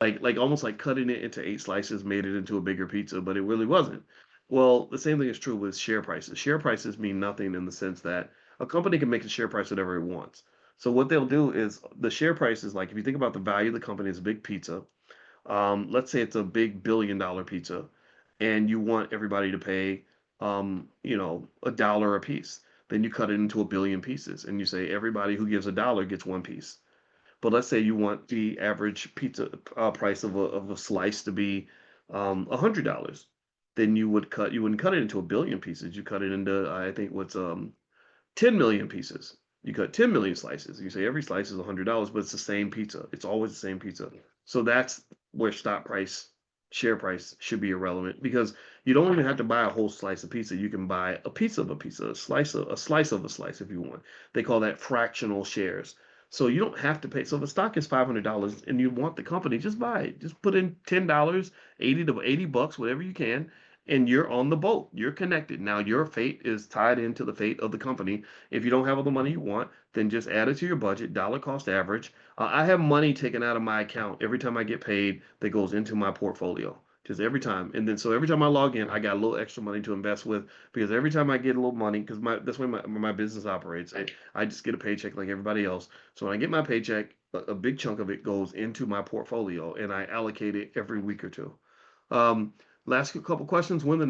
like almost like cutting it into 8 slices made it into a bigger pizza, but it really wasn't. Well, the same thing is true with share prices. Share prices mean nothing in the sense that a company can make the share price whatever it wants. So what they'll do is the share price is like if you think about the value of the company as a big pizza, let's say it's a big $1 billion pizza, and you want everybody to pay, $1 a piece. Then you cut it into a billion pieces, and you say everybody who gives $1 gets one piece. But let's say you want the average pizza price of a slice to be $100. Then you wouldn't cut it into a billion pieces. You cut it into I think what's 10 million pieces. You cut 10 million slices. You say every slice is $100, but it's the same pizza. It's always the same pizza. So that's where share price should be irrelevant because you don't even have to buy a whole slice of pizza. You can buy a piece of a pizza, a slice if you want. They call that fractional shares. So you don't have to pay. So if the stock is $500 and you want the company, just buy it. Just put in $10, 80 to $80, whatever you can, and you're on the boat. You're connected. Now your fate is tied into the fate of the company. If you don't have all the money you want, then just add it to your budget, dollar cost average. I have money taken out of my account every time I get paid that goes into my portfolio. Just every time. And then so every time I log in, I got a little extra money to invest with because every time I get a little money, because that's the way my business operates. I just get a paycheck like everybody else. So when I get my paycheck, a big chunk of it goes into my portfolio and I allocate it every week or two. Um, Last couple questions. When's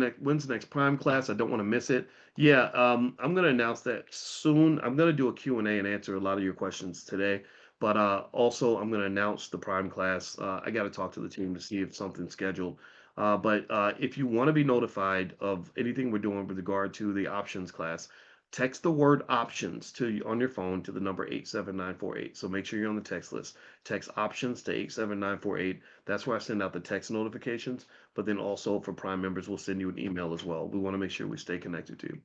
the next Prime class? I don't want to miss it. Yeah, I'm gonna announce that soon. I'm gonna do a Q&A and answer a lot of your questions today. But also, I'm gonna announce the Prime class. I got to talk to the team to see if something's scheduled. But if you want to be notified of anything we're doing with regard to the options class, text the word options to on your phone to the number 87948. So make sure you're on the text list. Text options to 87948. That's where I send out the text notifications. But then also for Prime members, we'll send you an email as well. We want to make sure we stay connected to you.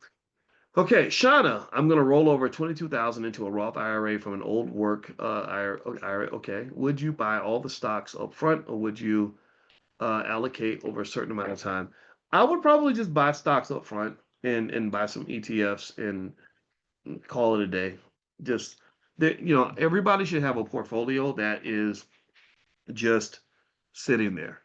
Okay, Shauna, I'm going to roll over 22,000 into a Roth IRA from an old work IRA. Okay, would you buy all the stocks up front, or would you allocate over a certain amount of time? I would probably just buy stocks up front and buy some ETFs and call it a day. Just that, everybody should have a portfolio that is just sitting there.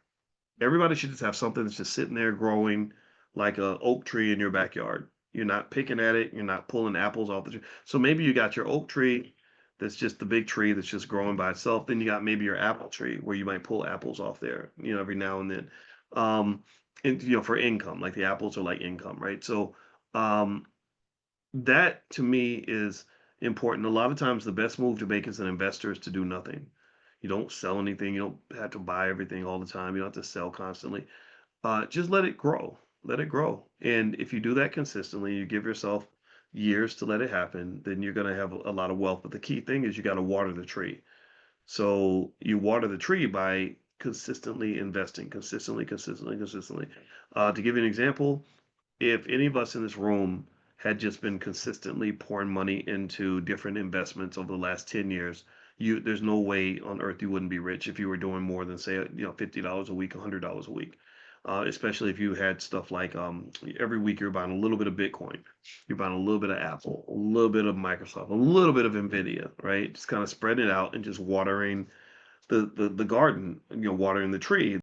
Everybody should just have something that's just sitting there growing like a oak tree in your backyard. You're not picking at it. You're not pulling apples off the tree. So maybe you got your oak tree that's just the big tree that's just growing by itself. Then you got maybe your apple tree where you might pull apples off there, every now and then. Um, and for income, like the apples are like income, right? So um, that to me is important. A lot of times, the best move to make as an investor is to do nothing. You don't sell anything. You don't have to buy everything all the time. You don't have to sell constantly. Just let it grow. Let it grow. And if you do that consistently, you give yourself years to let it happen, then you're going to have a lot of wealth. But the key thing is you got to water the tree. So you water the tree by consistently investing, consistently, consistently, consistently. To give you an example, if any of us in this room had just been consistently pouring money into different investments over the last 10 years, there's no way on earth you wouldn't be rich if you were doing more than say, $50 a week, $100 a week. Especially if you had stuff like every week you're buying a little bit of Bitcoin, you're buying a little bit of Apple, a little bit of Microsoft, a little bit of Nvidia, right? Just kind of spreading it out and just watering the garden, watering the tree.